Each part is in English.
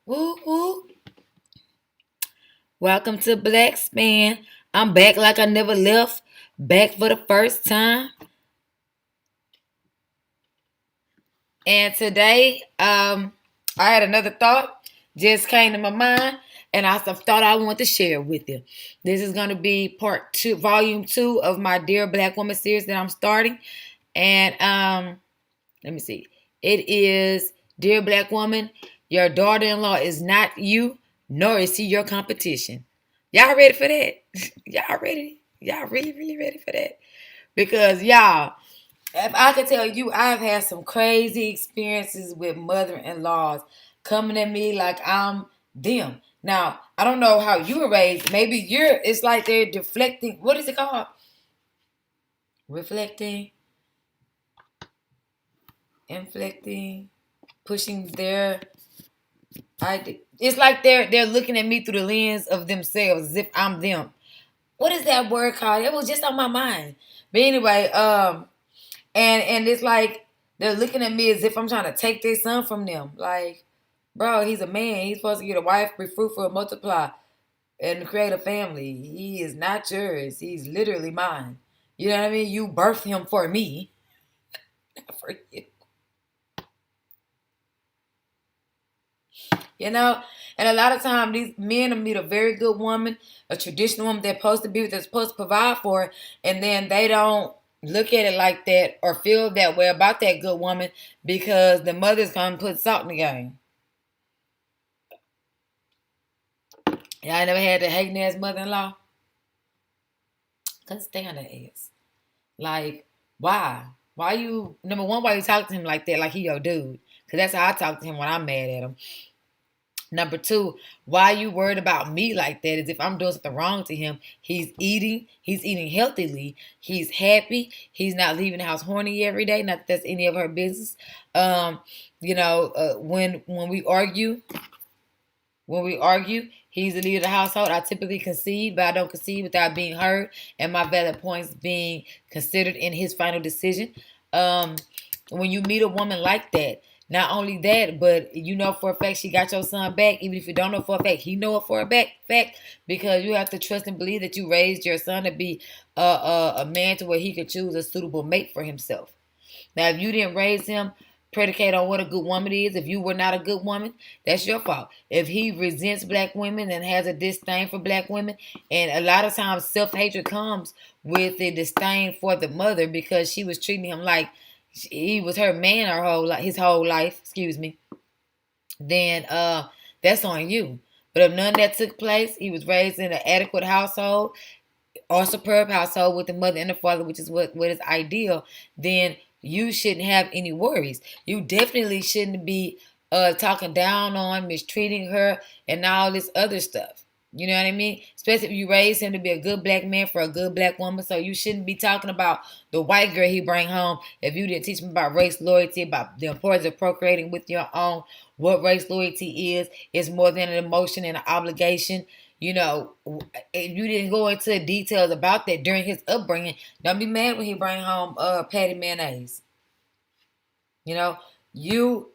Woo woo. Welcome to blaquespan. I'm back like I never left. Back for the first time. And today, I had another thought just came to my mind, and I thought I wanted to share with you. This is going to be part two, volume two of my Dear Black Woman series that I'm starting. And let me see. It is Dear Black Woman, your daughter-in-law is not you, nor is he your competition. Y'all ready for that? Y'all ready? Y'all really ready for that? Because y'all, if I could tell you, I've had some crazy experiences with mother-in-laws coming at me like I'm them. Now, I don't know how you were raised. Maybe it's like they're deflecting. What is it called? Reflecting, inflecting, pushing their it's like they're looking at me through the lens of themselves as if I'm them. What is that word called? It was just on my mind. But anyway, and it's like they're looking at me as if I'm trying to take their son from them. Like, bro, he's a man. He's supposed to get a wife, be fruitful, and multiply, and create a family. He is not yours. He's literally mine. You know what I mean? You birthed him for me, not for you. You know? And a lot of times these men will meet a very good woman, a traditional woman they're supposed to be with, they're supposed to provide for, and then they don't look at it like that or feel that way about that good woman because the mother's gonna put salt in the game. Yeah, I never had the hating ass mother-in-law. Couldn't stand her ass. Like, why? Why you number one, why you talk to him like that, like he your dude? Cause that's how I talk to him when I'm mad at him. Number two, why you worried about me like that? As if I'm doing something wrong to him. He's eating healthily. He's happy. He's not leaving the house horny every day. Not that that's any of her business. Um, when we argue, he's the leader of the household. I typically concede, but I don't concede without being heard and my valid points being considered in his final decision. Um, when you meet a woman like that, not only that, but you know for a fact she got your son back. Even if you don't know for a fact, he know it for a fact because you have to trust and believe that you raised your son to be a man to where he could choose a suitable mate for himself. Now, if you didn't raise him, predicate on what a good woman is. If you were not a good woman, that's your fault. If he resents black women and has a disdain for black women, and a lot of times self-hatred comes with the disdain for the mother because she was treating him like he was her man his whole life, excuse me, then that's on you. But if none of that took place, he was raised in an adequate household or superb household with the mother and the father, which is what is ideal, then you shouldn't have any worries. You definitely shouldn't be talking down on, mistreating her, and all this other stuff. You know what I mean? Especially if you raise him to be a good black man for a good black woman. So you shouldn't be talking about the white girl he bring home if you didn't teach him about race loyalty, about the importance of procreating with your own. What race loyalty is. It's more than an emotion and an obligation. You know, if you didn't go into details about that during his upbringing, don't be mad when he bring home patty mayonnaise. You know, you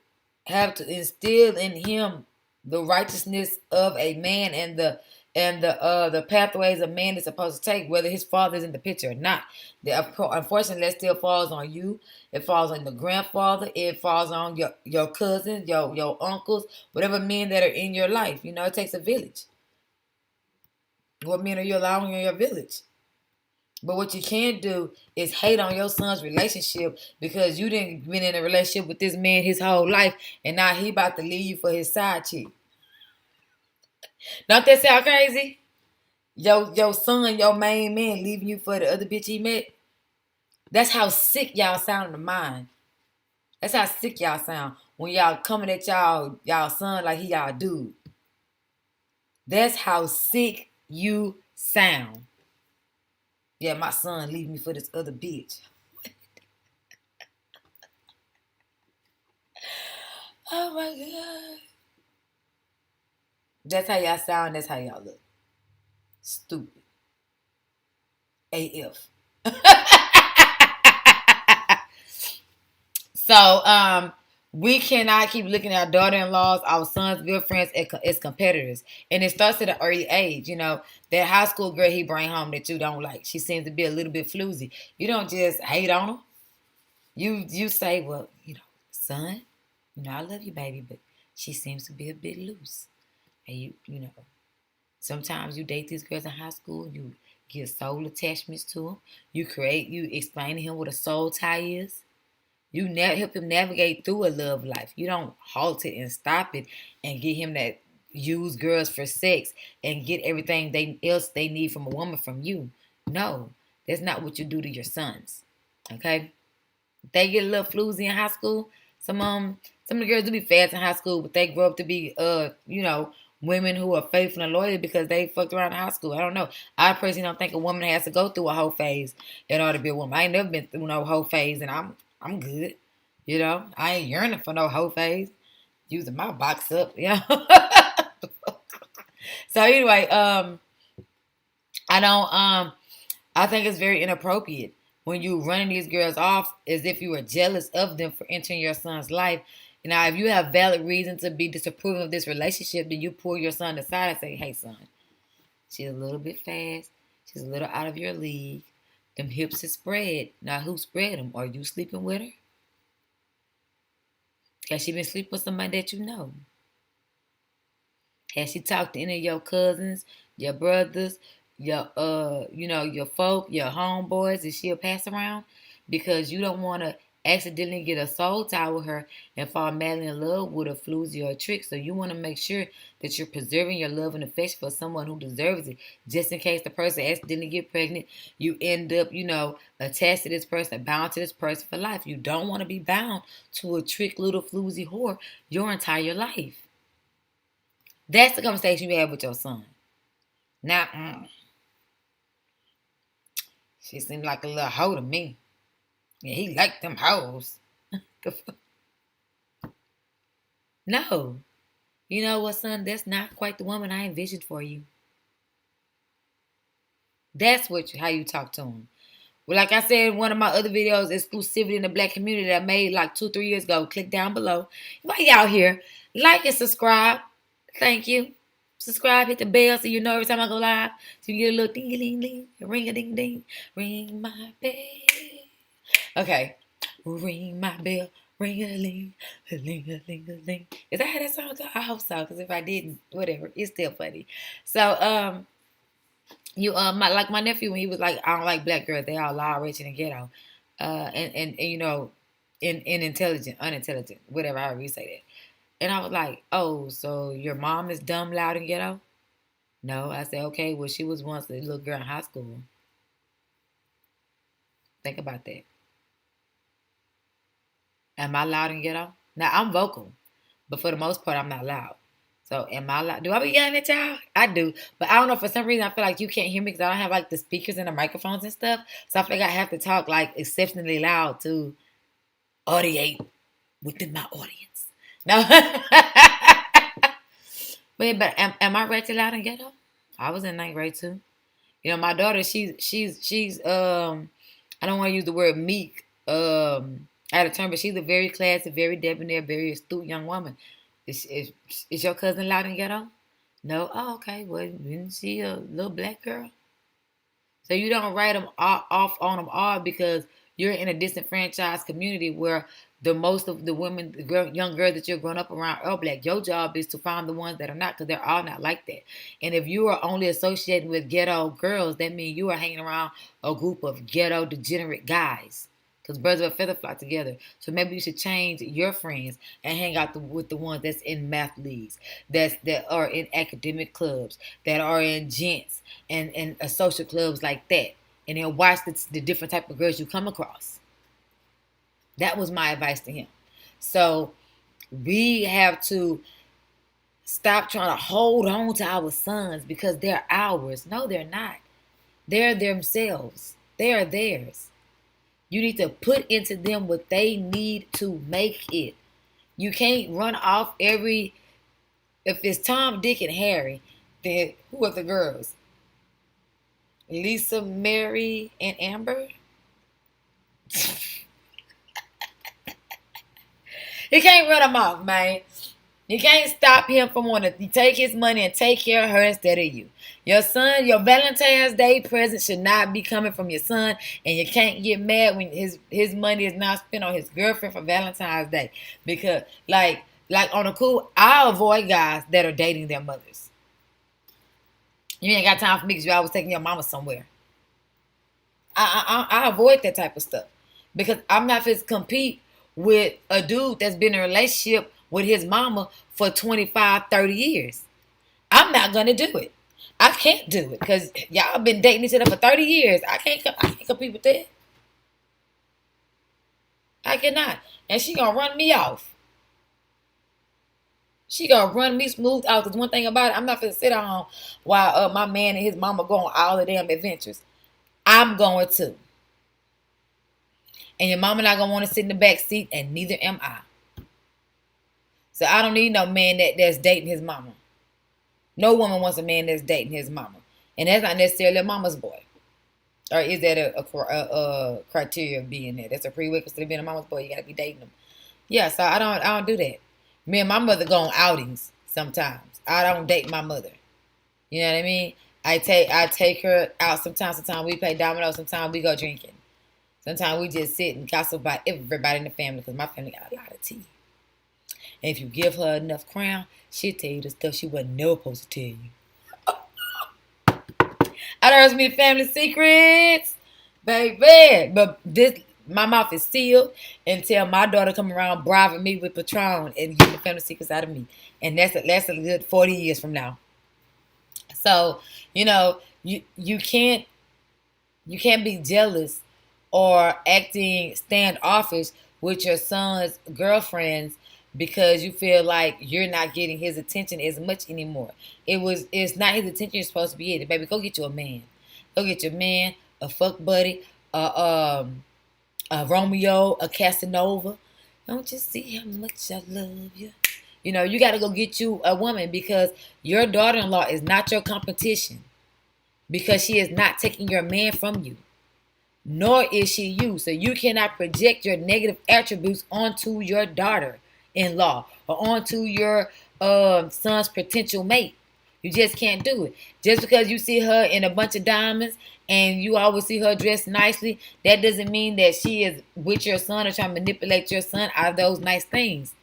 have to instill in him the righteousness of a man and the pathways a man is supposed to take, whether his father is in the picture or not. Unfortunately, that still falls on you. It falls on the grandfather. It falls on your cousins, your uncles, whatever men that are in your life. You know, it takes a village. What men are you allowing in your village? But what you can't do is hate on your son's relationship because you didn't been in a relationship with this man his whole life, and now he about to leave you for his side chick. Don't that sound crazy? Your son, your main man, leaving you for the other bitch he met. That's how sick y'all sound in the mind. That's how sick y'all sound when y'all coming at y'all son like he y'all dude. That's how sick you sound. Yeah, my son leaving me for this other bitch. Oh my god. That's how y'all sound. That's how y'all look. Stupid. AF. So, We cannot keep looking at our daughter-in-laws, our sons' girlfriends as competitors. And it starts at an early age. That high school girl he bring home that you don't like. She seems to be a little bit floozy. You don't just hate on her. You say, well, son, I love you, baby, but she seems to be a bit loose. And sometimes you date these girls in high school, you get soul attachments to them. You explain to him what a soul tie is. You help him navigate through a love life. You don't halt it and stop it and get him that use girls for sex and get everything else they need from a woman from you. No, that's not what you do to your sons. Okay? They get a little floozy in high school. Some of the girls do be fast in high school, but they grow up to be women who are faithful and loyal because they fucked around in high school. I don't know. I personally don't think a woman has to go through a whole phase in order to be a woman. I ain't never been through no whole phase, and I'm good. I ain't yearning for no whole phase. Using my box up, So anyway, I don't. I think it's very inappropriate when you running these girls off as if you were jealous of them for entering your son's life. Now, if you have valid reason to be disapproving of this relationship, then you pull your son aside and say, hey, son, she's a little bit fast. She's a little out of your league. Them hips are spread. Now, who spread them? Are you sleeping with her? Has she been sleeping with somebody that you know? Has she talked to any of your cousins, your brothers, your folk, your homeboys? Is she a pass around? Because you don't want to accidentally get a soul tie with her and fall madly in love with a floozy or a trick. So you want to make sure that you're preserving your love and affection for someone who deserves it. Just in case the person accidentally get pregnant, you end up, attached to this person, bound to this person for life. You don't want to be bound to a trick little floozy whore your entire life. That's the conversation you have with your son. Now, she seemed like a little hoe to me. Yeah, he liked them hoes. No. You know what, son? That's not quite the woman I envisioned for you. That's how you talk to him. Well, like I said in one of my other videos, exclusivity in the black community that I made like 2-3 years ago. Click down below. While y'all here, like and subscribe. Thank you. Subscribe, hit the bell so you know every time I go live. So you get a little ding-a-ling-ling, ring-a-ding-ding, ring my bell. Okay. Ring my bell, ring-a-ling, a-ling-a-ling-a-ling. Is that how that song goes? I hope so, because if I didn't, whatever, it's still funny. So, like my nephew when he was like, I don't like black girls, they all loud, rich, and ghetto. And unintelligent, whatever, however you say that. And I was like, oh, so your mom is dumb, loud, and ghetto? No. I said, okay, well, she was once a little girl in high school. Think about that. Am I loud and ghetto? Now, I'm vocal, but for the most part, I'm not loud. So, am I loud? Do I be yelling at y'all? I do. But I don't know, for some reason, I feel like you can't hear me because I don't have, like, the speakers and the microphones and stuff. So, I feel like I have to talk, like, exceptionally loud to audiate within my audience. No. but am I ratchet, loud, and ghetto? I was in ninth grade, too. My daughter, she's I don't want to use the word meek out of turn, but she's a very classy, very debonair, very astute young woman. Is your cousin loud and ghetto? No? Oh, okay. Well, isn't she a little black girl? So you don't write them off on them all because you're in a disenfranchised community where the most of the women, young girls that you're growing up around are black. Your job is to find the ones that are not, because they're all not like that. And if you are only associating with ghetto girls, that means you are hanging around a group of ghetto degenerate guys. Because birds of a feather flock together. So maybe you should change your friends and hang out with the ones that's in math leagues, that are in academic clubs, that are in gents and social clubs like that. And then watch the different type of girls you come across. That was my advice to him. So we have to stop trying to hold on to our sons because they're ours. No, they're not. They're themselves. They are theirs. You need to put into them what they need to make it. You can't run off if it's Tom, Dick, and Harry, then who are the girls? Lisa, Mary, and Amber? He can't run him off, man. You can't stop him from wanting to take his money and take care of her instead of you. Your son, your Valentine's Day present should not be coming from your son, and you can't get mad when his money is not spent on his girlfriend for Valentine's Day. Because like on the cool, I avoid guys that are dating their mothers. You ain't got time for me because you always taking your mama somewhere. I avoid that type of stuff because I'm not fit to compete with a dude that's been in a relationship with his mama for 25, 30 years. I'm not gonna do it. I can't do it because y'all been dating each other for 30 years. I can't compete with that. I cannot. And she gonna run me off. She gonna run me smooth out. Because one thing about it, I'm not gonna sit down while my man and his mama go on all the damn adventures. I'm going to. And your mama not gonna want to sit in the back seat, and neither am I. So I don't need no man that's dating his mama. No woman wants a man that's dating his mama. And that's not necessarily a mama's boy. Or is that a criteria of being there? That's a prerequisite to being a mama's boy. You gotta be dating them. Yeah, so I don't do that. Me and my mother go on outings sometimes. I don't date my mother. You know what I mean? I take her out sometimes. Sometimes we play dominoes. Sometimes we go drinking. Sometimes we just sit and gossip about everybody in the family because my family got a lot of tea. And if you give her enough crown, she'll tell you the stuff she wasn't never supposed to tell you. I heard some family secrets, baby. But my mouth is sealed until my daughter come around bribing me with Patron and getting the family secrets out of me. And that's a good 40 years from now. So, you can't be jealous or acting standoffish with your son's girlfriends because you feel like you're not getting his attention as much anymore. It's not his attention you're supposed to be getting. Baby, go get you a man. Go get your man, a fuck buddy, a Romeo, a Casanova. Don't you see how much I love you? You got to go get you a woman because your daughter-in-law is not your competition because she is not taking your man from you, nor is she you. So you cannot project your negative attributes onto your daughter-in-law or onto your son's potential mate. You just can't do it. Just because you see her in a bunch of diamonds and you always see her dressed nicely, that doesn't mean that she is with your son or trying to manipulate your son out of those nice things.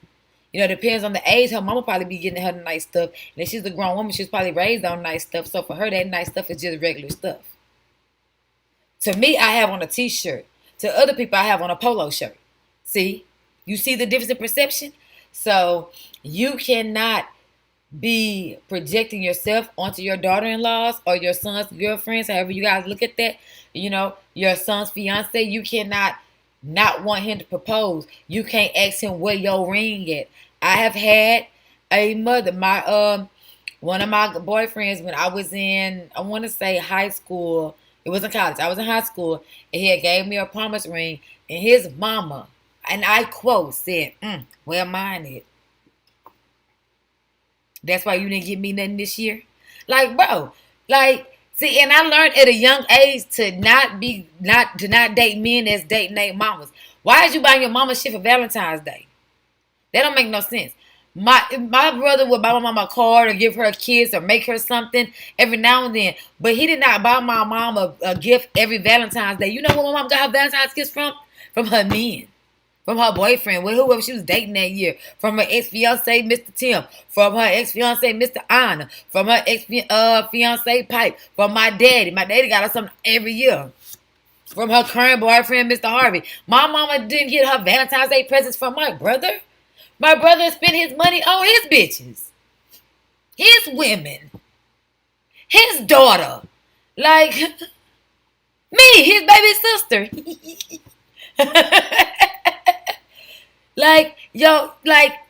It depends on the age. Her mama probably be getting her the nice stuff. And if she's a grown woman, she's probably raised on nice stuff. So for her, that nice stuff is just regular stuff. To me, I have on a t-shirt. To other people, I have on a polo shirt. See? You see the difference in perception? So you cannot be projecting yourself onto your daughter-in-laws or your son's girlfriends, however you guys look at that. Your son's fiance, you cannot not want him to propose. You can't ask him where your ring at. I have had a mother, one of my boyfriends when I was in, I want to say high school. It wasn't college. I was in high school, and he had gave me a promise ring, and his mama, and I quote, said, where mine is. That's why you didn't give me nothing this year? Like, bro, see, and I learned at a young age to not date men that's dating their mamas. Why is you buying your mama shit for Valentine's Day? That don't make no sense. My brother would buy my mama a card or give her a kiss or make her something every now and then. But he did not buy my mom a gift every Valentine's Day. You know where my mom got her Valentine's kiss from? From her men. From her boyfriend, whoever she was dating that year. From her ex-fiance, Mr. Tim. From her ex-fiance, Mr. Anna. From her ex-fiance, Pipe. From my daddy. My daddy got her something every year. From her current boyfriend, Mr. Harvey. My mama didn't get her Valentine's Day presents from my brother. My brother spent his money on his bitches. His women. His daughter. Like, me, his baby sister.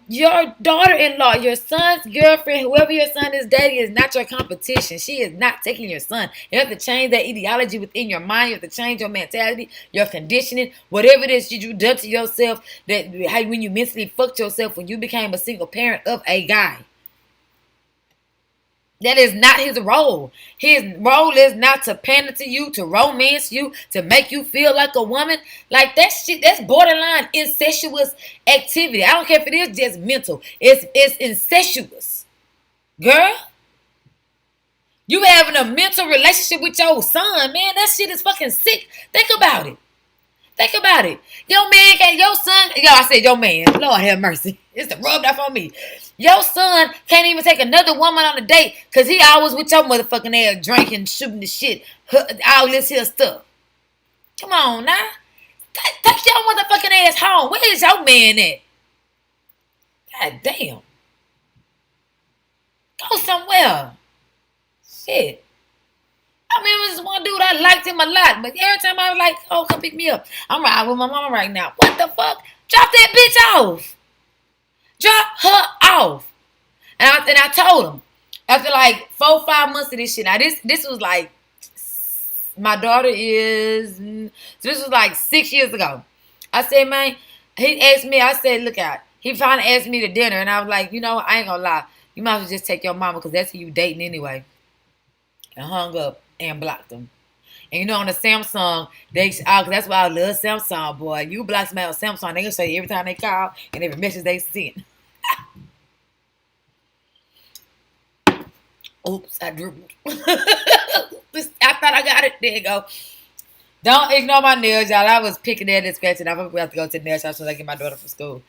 Your daughter-in-law, your son's girlfriend, whoever your son is dating is not your competition. She is not taking your son. You have to change that ideology within your mind. You have to change your mentality, your conditioning, whatever it is you done to yourself, when you mentally fucked yourself when you became a single parent of a guy. That is not his role. His role is not to pander to you, to romance you, to make you feel like a woman. Like that shit, that's borderline incestuous activity. I don't care if it is just mental. It's incestuous. Girl, you having a mental relationship with your son, man. That shit is fucking sick. Think about it. Think about it. Your man can't, your son, yo, I said your man. Lord have mercy. It's the rubbed off on me. Your son can't even take another woman on a date because he always with your motherfucking ass drinking, shooting the shit, all this here stuff. Come on now. Take your motherfucking ass home. Where is your man at? God damn. Go somewhere. Shit. I remember this one dude, I liked him a lot, but every time I was like, oh, come pick me up. I'm riding with my mama right now. What the fuck? Drop that bitch off. Drop her off. And I told him, after like 4-5 months of this shit, now this was like, my daughter is, so this was like 6 years ago. I said, man, he asked me, I said, look out. He finally asked me to dinner, and I was like, you know, I ain't gonna lie. You might as well just take your mama, because that's who you dating anyway. And hung up and blocked them. And you know, on the Samsung, that's why I love Samsung, boy. You blacksmith on Samsung, they gonna show you every time they call and every message they send. Oops, I dribbled. I thought I got it. There you go. Don't ignore my nails, y'all. I was picking at and scratching. I'm gonna have to go to the nail shop so I get my daughter from school.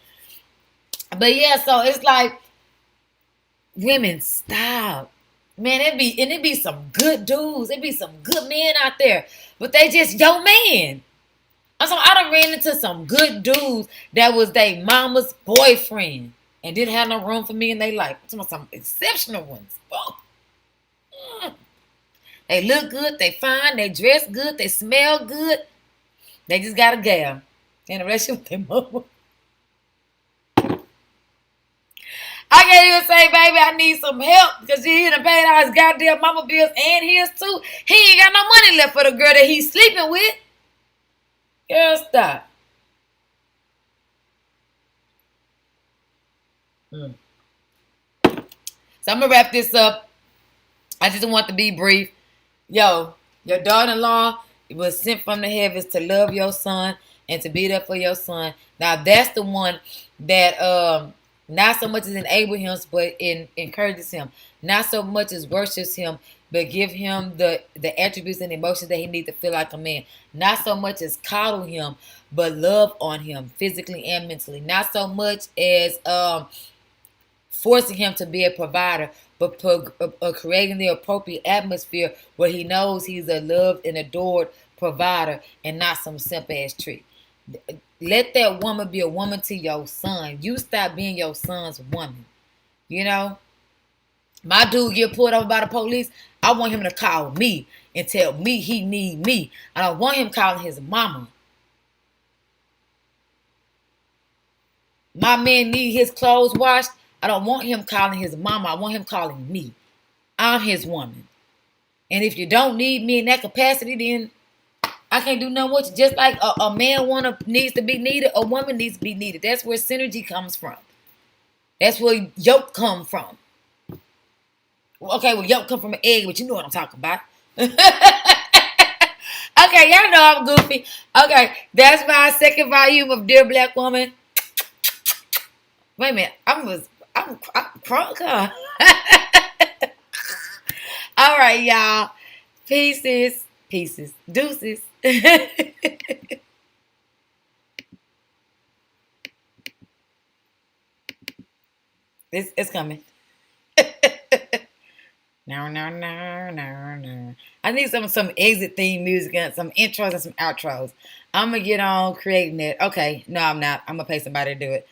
But yeah, so it's like, women, stop. Man, it be some good dudes. It be some good men out there. But they just your man. I done ran into some good dudes that was their mama's boyfriend and didn't have no room for me in their life. Some exceptional ones. Oh. They look good, they fine, they dress good, they smell good. They just got a gal in a relationship with their mama. I can't even say, baby, I need some help because he done paid all his goddamn mama bills and his too. He ain't got no money left for the girl that he's sleeping with. Girl, stop. So I'm going to wrap this up. I just want to be brief. Yo, your daughter-in-law was sent from the heavens to love your son and to be there for your son. Now, that's the one that not so much as enable him, but encourages him. Not so much as worships him, but give him the attributes and emotions that he needs to feel like a man. Not so much as coddle him, but love on him physically and mentally. Not so much as forcing him to be a provider, but creating the appropriate atmosphere where he knows he's a loved and adored provider and not some simp-ass trick. Let that woman be a woman to your son. You stop being your son's woman. You know? My dude get pulled over by the police. I want him to call me and tell me he need me. I don't want him calling his mama. My man need his clothes washed. I don't want him calling his mama. I want him calling me. I'm his woman. And if you don't need me in that capacity, then I can't do nothing with you. Just like a man needs to be needed, a woman needs to be needed. That's where synergy comes from. That's where yolk come from. Okay, well, yolk come from an egg, but you know what I'm talking about. Okay, y'all know I'm goofy. Okay, that's my second volume of Dear Black Woman. Wait a minute, I'm crunk, huh? All right, y'all. Pieces, deuces. It's coming. No. I need some exit theme music and some intros and some outros. I'm gonna get on creating it. Okay, no, I'm not. I'm gonna pay somebody to do it.